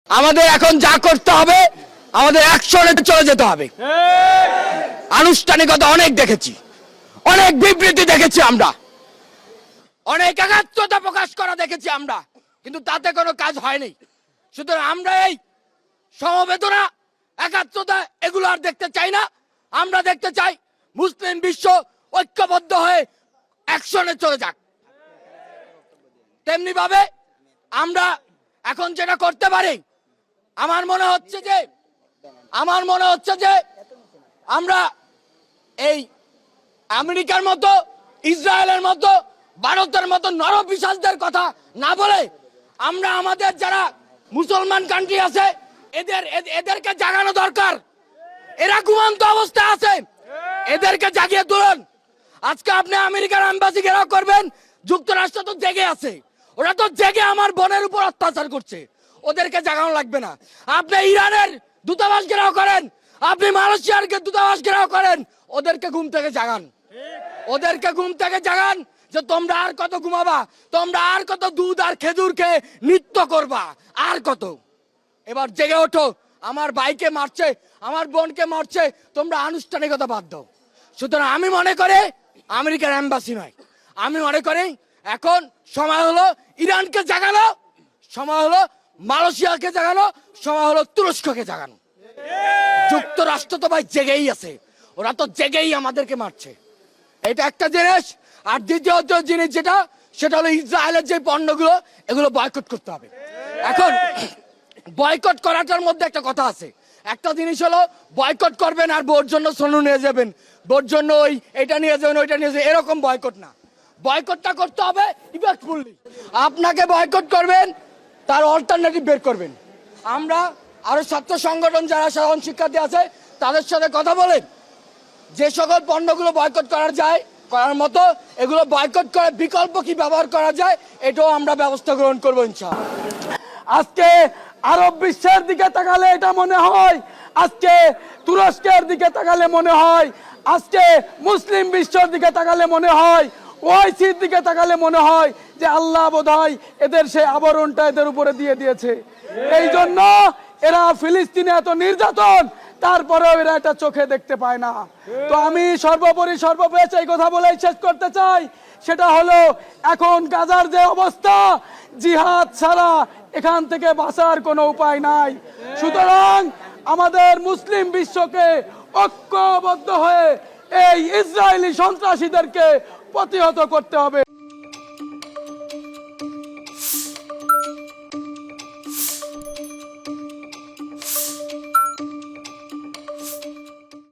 আমাদের এখন যা করতে হবে, আমাদের অ্যাকশনে চলে যেতে হবে। আনুষ্ঠানিকতা অনেক দেখেছি, অনেক বিবৃতি দেখেছি আমরা, অনেক একাত্মতা প্রকাশ করা দেখেছি আমরা, কিন্তু তাতে কোনো কাজ হয়নি। সুতরাং আমরা এই সমবেদনা, একাত্মতা এগুলো আর দেখতে চাই না। আমরা দেখতে চাই মুসলিম বিশ্ব ঐক্যবদ্ধ হয়ে অ্যাকশনে চলে যাক। তেমনি ভাবে আমরা এখন যেটা করতে পারি, আমার মনে হচ্ছে যে আমরা এই আমেরিকার মতো, ইসরায়েলের মতো, ভারতের মতো নরপিশাচদের কথা না বলে আমরা আমাদের যারা মুসলমান কান্ট্রি আছে এদেরকে জাগানো দরকার। এরা ঘুমন্ত অবস্থায় আছে, এদেরকে জাগিয়ে তুলুন। আজকে আপনি আমেরিকার এম্বাসি ঘেরাও করবেন, যুক্তরাষ্ট্র তো জেগে আছে, ওরা তো জেগে আমার বোনের উপর অত্যাচার করছে, ওদেরকে জাগানো লাগবে না। আপনি ইরানের দূতাবাস ঘেরাও করেন, আপনি মালয়েশিয়ার দূতাবাস ঘেরাও করেন, ওদেরকে ঘুম থেকে জাগান, ওদেরকে ঘুম থেকে জাগান যে তোমরা আর কত ঘুমাবা, তোমরা আর কত দুধ আর খেজুর খেয়ে নৃত্য করবা, আর কত। এবার জেগে ওঠো, আমার ভাইকে মারছে, আমার বোনকে মারছে, তোমরা আনুষ্ঠানিকতা বাদ দাও। সুতরাং আমি মনে করি আমেরিকার এম্বাসি নয়, আমি মনে করি এখন সময় হলো ইরানকে জাগানো, সময় হলো মালয়েশিয়াকে জাগানো, সময় হলো তুরস্ককে জাগানো। যুক্তরাষ্ট্র তো ভাই জেগেই আছে, ওরা তো জেগেই আমাদেরকে মারছে, এটা একটা জিনিস। আর দ্বিতীয় জিনিস সেটা হলো ইসরায়েলের যে পণ্যগুলো এগুলো বয়কট করতে হবে। এখন বয়কট করাটার মধ্যে একটা কথা আছে, একটা জিনিস হলো বয়কট করবেন আর বোর জন্য সোনু নিয়ে যাবেন, বোর জন্য এটা নিয়ে যাবেন, ওইটা নিয়ে যাবেন, এরকম বয়কট না। বয়কটটা করতে হবে ইফেক্টফুলি। আপনাকে বয়কট করবেন, তার অল্টারনেটিভ বের করবেন। আমরা আরো ছাত্র সংগঠন যারা সাধারণ শিক্ষার্থী আছে তাদের সাথে কথা বলে যে সকল পণ্যগুলো বয়কট করার মতো এগুলো বয়কট করে বিকল্প কি ব্যবহার করা যায়, এটাও আমরা ব্যবস্থা গ্রহণ করবো ইনশাআল্লাহ। আজকে আরব বিশ্বের দিকে তাকালে এটা মনে হয়, আজকে তুরস্কের দিকে তাকালে মনে হয়, আজকে মুসলিম বিশ্বের দিকে তাকালে মনে হয়, ওআইসির দিকে তাকালে মনে হয় যে আল্লাহ বোধহয় এদের সেই আবরণটা এদের উপরে দিয়ে দিয়েছে। এই জন্য এরা ফিলিস্তিনে এত নির্যাতন, তারপরেও এরা এটা চোখে দেখতে পায় না। তো আমি সর্বোপরি এই কথা বলেই শেষ করতে চাই, সেটা হলো এখন গাজার যে অবস্থা, জিহাদ ছাড়া এখান থেকে বাঁচার কোনো উপায় নাই। সুতরাং আমাদের মুসলিম বিশ্বকে ঐক্যবদ্ধ হয়ে এই ইসরায়েলি সন্ত্রাসীদেরকে প্রতিহত করতে হবে।